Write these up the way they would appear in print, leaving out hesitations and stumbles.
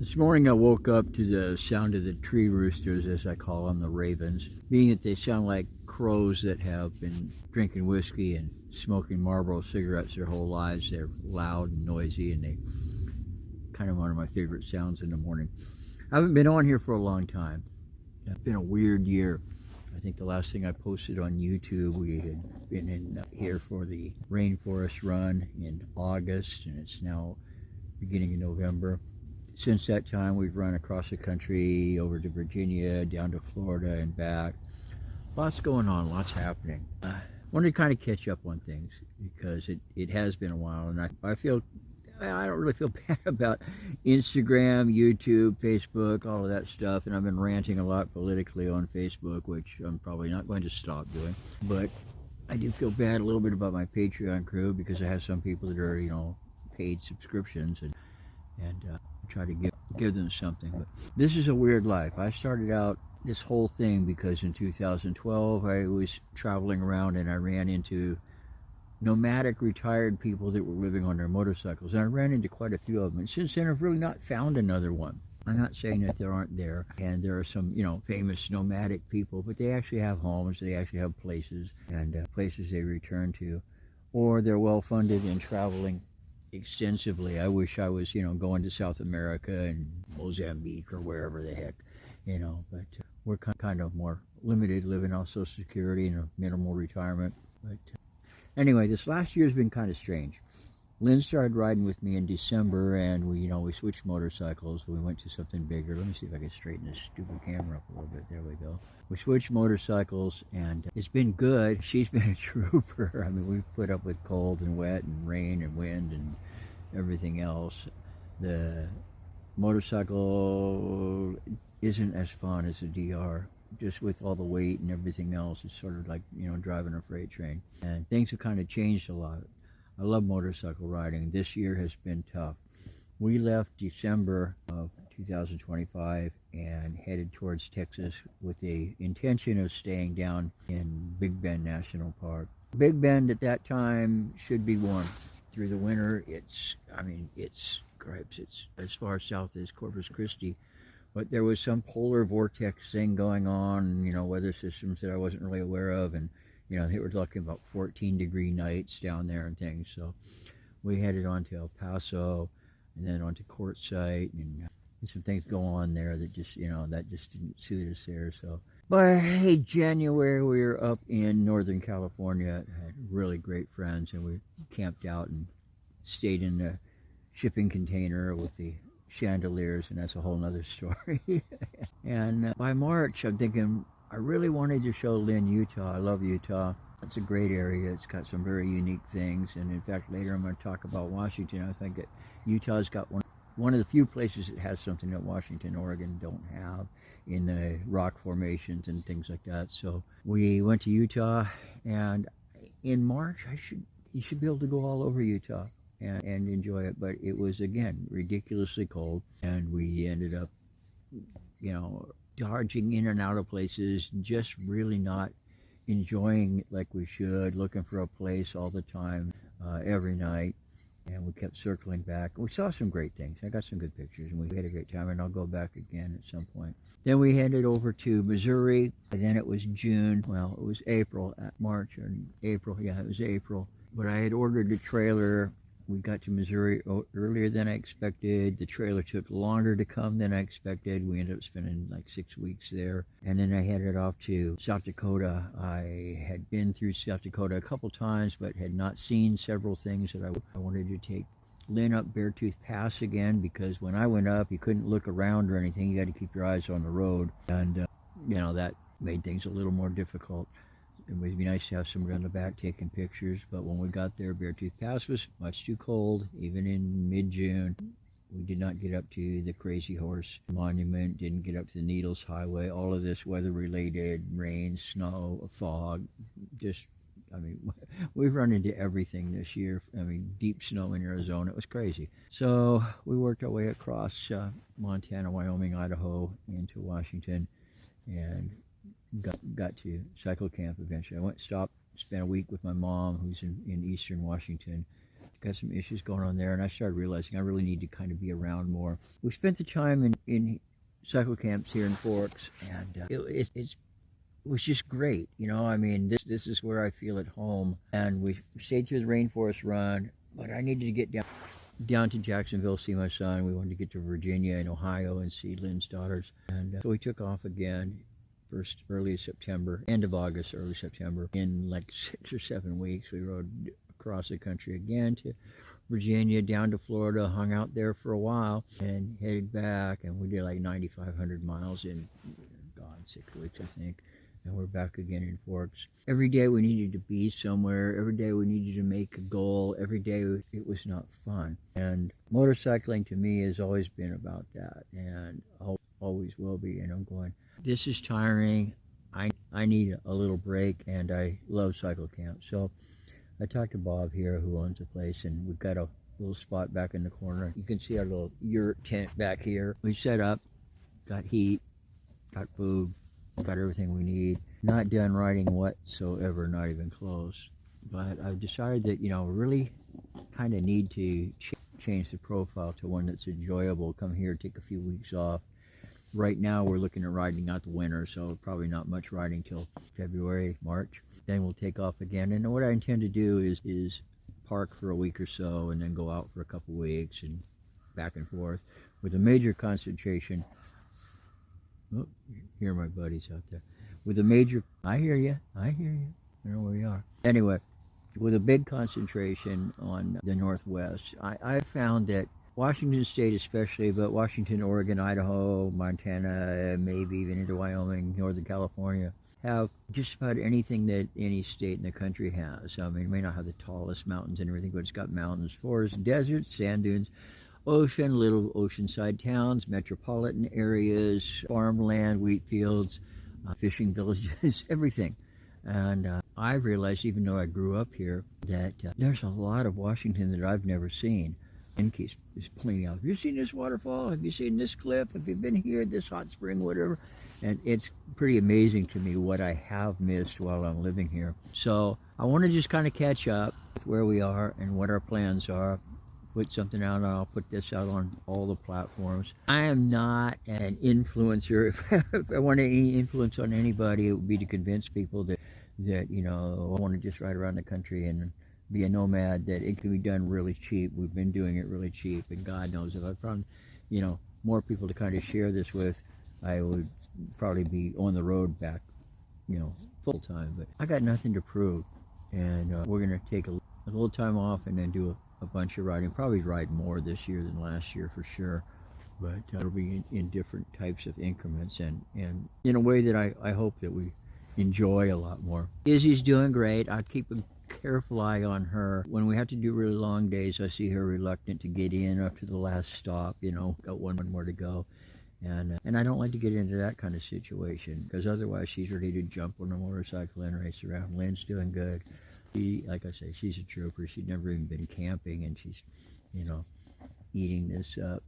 This morning I woke up to the sound of the tree roosters, as I call them, the ravens. Being that they sound like crows that have been drinking whiskey and smoking Marlboro cigarettes their whole lives. They're loud and noisy, and they kind of one of my favorite sounds in the morning. I haven't been on here for a long time. It's been a weird year. I think the last thing I posted on YouTube, we had been in here for the rainforest run in August, and it's now beginning in November. Since that time, we've run across the country, over to Virginia, down to Florida and back. Lots going on, lots happening. I wanted to kind of catch up on things because it has been a while, and I don't really feel bad about Instagram, YouTube, Facebook, all of that stuff, and I've been ranting a lot politically on Facebook, which I'm probably not going to stop doing. But I do feel bad a little bit about my Patreon crew because I have some people that are, paid subscriptions, and try to give them something. But this is a weird life. I started out this whole thing because in 2012 I was traveling around and I ran into nomadic retired people that were living on their motorcycles, and I ran into quite a few of them, and since then I've really not found another one. I'm not saying that there aren't there, and there are some famous nomadic people, but they actually have homes, they actually have places, and places they return to, or they're well funded and traveling extensively. I wish I was, going to South America and Mozambique or wherever the heck, but we're kind of more limited, living on Social Security and a minimal retirement. But anyway, this last year's been kind of strange. Lynn started riding with me in December, and we switched motorcycles. We went to something bigger. Let me see if I can straighten this stupid camera up a little bit. There we go. We switched motorcycles, and it's been good. She's been a trooper. I mean, we've put up with cold and wet and rain and wind and everything else. The motorcycle isn't as fun as a DR. Just with all the weight and everything else, it's sort of like, driving a freight train. And things have kind of changed a lot. I love motorcycle riding. This year has been tough. We left December of 2025 and headed towards Texas with the intention of staying down in Big Bend National Park. Big Bend at that time should be warm. Through the winter, it's gripes. It's as far south as Corpus Christi. But there was some polar vortex thing going on, weather systems that I wasn't really aware of, and they were talking about 14-degree nights down there and things. So we headed on to El Paso and then on to Quartzsite, and some things go on there that just, that just didn't suit us there. So by January, we were up in Northern California, had really great friends, and we camped out and stayed in the shipping container with the chandeliers, and that's a whole nother story. And by March, I'm thinking, I really wanted to show Lynn Utah. I love Utah. It's a great area. It's got some very unique things. And in fact, later I'm going to talk about Washington. I think that Utah's got one of the few places that has something that Washington, Oregon don't have in the rock formations and things like that. So we went to Utah, and in March, you should be able to go all over Utah and enjoy it. But it was, again, ridiculously cold, and we ended up, dodging in and out of places, just really not enjoying it like we should, looking for a place all the time, every night, and we kept circling back. We saw some great things. I got some good pictures, and we had a great time, and I'll go back again at some point. Then we headed over to Missouri, and then it was June. Well, it was April, March and April. Yeah, it was April. But I had ordered a trailer. We got to Missouri earlier than I expected. The trailer took longer to come than I expected. We ended up spending like 6 weeks there. And then I headed off to South Dakota. I had been through South Dakota a couple times, but had not seen several things that I wanted to take Lynn up Beartooth Pass again, because when I went up, you couldn't look around or anything. You had to keep your eyes on the road. And, that made things a little more difficult. It would be nice to have somebody on the back taking pictures, but when we got there, Beartooth Pass was much too cold, even in mid-June. We did not get up to the Crazy Horse Monument, didn't get up to the Needles Highway, all of this weather-related, rain, snow, fog, we've run into everything this year. Deep snow in Arizona, it was crazy. So we worked our way across Montana, Wyoming, Idaho, into Washington, and got to cycle camp eventually. I spent a week with my mom, who's in eastern Washington, got some issues going on there, and I started realizing I really need to kind of be around more. We spent the time in cycle camps here in Forks, and it was just great. You know, I mean, this is where I feel at home. And we stayed through the rainforest run, but I needed to get down to Jacksonville, see my son. We wanted to get to Virginia and Ohio and see Lynn's daughters. And so we took off again, first early September, end of August, early September. In like 6 or 7 weeks, we rode across the country again to Virginia, down to Florida, hung out there for a while, and headed back. And we did like 9,500 miles in, God, 6 weeks, I think. And we're back again in Forks. Every day we needed to be somewhere. Every day we needed to make a goal. Every day it was not fun. And motorcycling to me has always been about that, and always will be. And I'm going, this is tiring. I need a little break, and I love cycle camp. So I talked to Bob here, who owns a place, and we've got a little spot back in the corner. You can see our little yurt tent back here. We set up, got heat, got food, got everything we need. Not done riding whatsoever, not even close. But I've decided that, you know, really kind of need to change the profile to one that's enjoyable. Come here, take a few weeks off. Right now we're looking at riding out the winter, so probably not much riding till February, March. Then we'll take off again. And what I intend to do is park for a week or so and then go out for a couple weeks and back and forth with a major concentration. Oh, hear my buddies out there. With a major, I hear you. I know where you are. Anyway, with a big concentration on the Northwest, I found that Washington State especially, but Washington, Oregon, Idaho, Montana, maybe even into Wyoming, Northern California, have just about anything that any state in the country has. I mean, it may not have the tallest mountains and everything, but it's got mountains, forests, deserts, sand dunes, ocean, little oceanside towns, metropolitan areas, farmland, wheat fields, fishing villages, everything. And I've realized, even though I grew up here, that there's a lot of Washington that I've never seen. And keeps pointing out, have you seen this waterfall? Have you seen this cliff? Have you been here, this hot spring, whatever? And it's pretty amazing to me what I have missed while I'm living here. So I want to just kind of catch up with where we are and what our plans are. Put something out, and I'll put this out on all the platforms. I am not an influencer. If I want any influence on anybody, it would be to convince people that you know, I want to just ride around the country and be a nomad, that it can be done really cheap. We've been doing it really cheap, and God knows if I found, you know, more people to kind of share this with, I would probably be on the road back, you know, full time. But I got nothing to prove, and we're gonna take a little time off and then do a bunch of riding. Probably ride more this year than last year for sure, but it'll be in different types of increments and in a way that I hope that we enjoy a lot more. Izzy's doing great. I keep a careful eye on her. When we have to do really long days, I see her reluctant to get in after the last stop, you know, got one more to go. And I don't like to get into that kind of situation, because otherwise she's ready to jump on a motorcycle and race around. Lynn's doing good. She, like I say, she's a trooper. She'd never even been camping, and she's, you know, eating this up.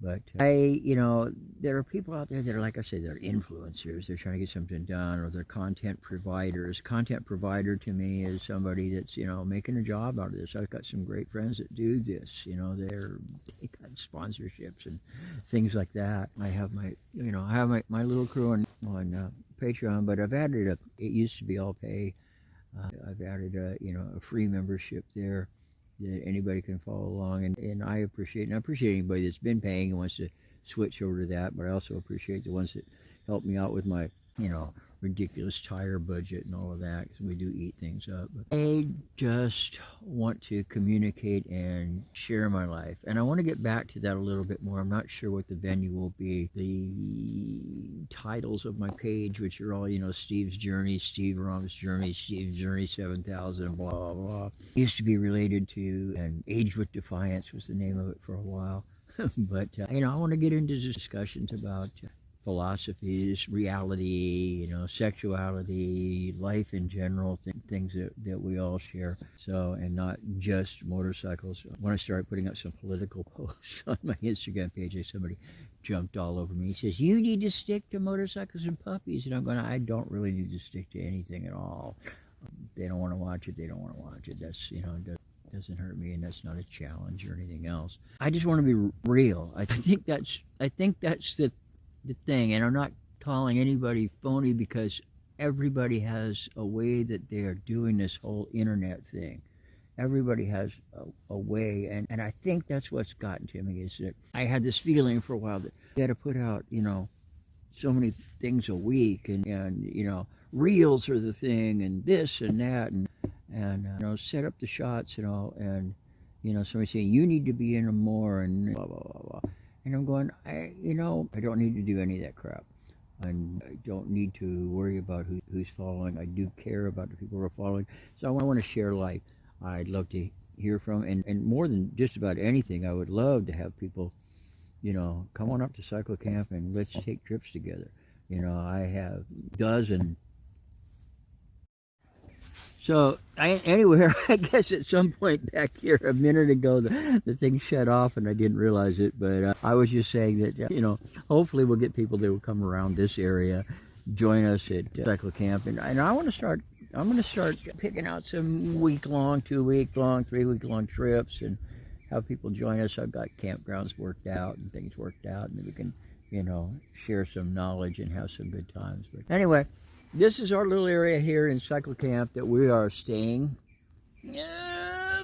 But you know, there are people out there that are, like I say, they're influencers. They're trying to get something done, or they're content providers. Content provider to me is somebody that's, you know, making a job out of this. I've got some great friends that do this. You know, they got sponsorships and things like that. I have my, you know, I have my little crew on Patreon, but I've added it used to be all pay. I've added you know, a free membership there that anybody can follow along, and I appreciate anybody that's been paying and wants to switch over to that. But I also appreciate the ones that help me out with my, you know, ridiculous tire budget and all of that, because we do eat things up. But I just want to communicate and share my life, and I want to get back to that a little bit more. I'm not sure what the venue will be. The titles of my page, which are all, you know, Steve's Journey, Steve Rom's Journey, Steve's Journey 7000, blah blah blah, used to be related to, and Age with Defiance was the name of it for a while. But you know, I want to get into discussions about philosophies, reality, you know, sexuality, life in general, things that we all share. So, and not just motorcycles. When I started putting up some political posts on my Instagram page, somebody jumped all over me. He says, you need to stick to motorcycles and puppies. And I'm going, I don't really need to stick to anything at all. They don't want to watch it, they don't want to watch it. That's, you know, doesn't hurt me, and that's not a challenge or anything else. I just want to be real. I think that's the thing, and I'm not calling anybody phony because everybody has a way that they are doing this whole internet thing. Everybody has a way, and I think that's what's gotten to me is that I had this feeling for a while that you got to put out, so many things a week, and reels are the thing, and this and that, and set up the shots and all, and somebody saying you need to be in them more, and blah blah blah blah, and I'm going, I don't need to do any of that crap, and I don't need to worry about who's following. I do care about the people who are following, so I want to share life. I'd love to hear from, and more than just about anything, I would love to have people, come on up to cycle camp and let's take trips together. I have dozen. So anyway, I guess at some point back here a minute ago the thing shut off and I didn't realize it, but I was just saying that hopefully we'll get people that will come around this area, join us at cycle camp, and I want to start. I'm going to start picking out some week-long, 2-week-long, 3-week-long trips and have people join us. I've got campgrounds worked out and things worked out, and we can, share some knowledge and have some good times. But anyway, this is our little area here in cycle camp that we are staying.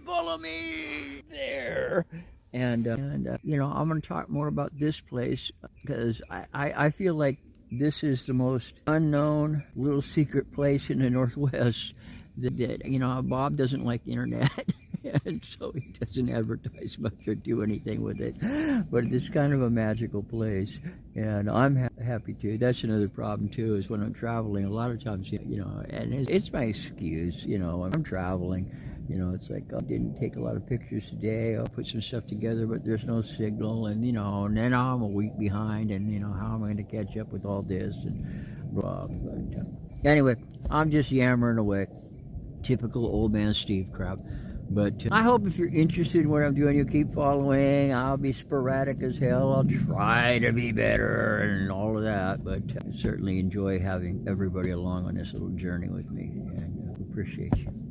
Follow me there. And I'm going to talk more about this place because I feel like this is the most unknown little secret place in the Northwest that Bob doesn't like the internet and so he doesn't advertise much or do anything with it, but it's kind of a magical place, and I'm happy to. That's another problem too, is when I'm traveling a lot of times, and it's my excuse, I'm traveling. It's like I didn't take a lot of pictures today. I'll put some stuff together, but there's no signal, and and then I'm a week behind, and how am I going to catch up with all this and blah. But, anyway, I'm just yammering away, typical old man Steve crap. But I hope if you're interested in what I'm doing, you'll keep following. I'll be sporadic as hell. I'll try to be better and all of that, but I certainly enjoy having everybody along on this little journey with me, and appreciate you.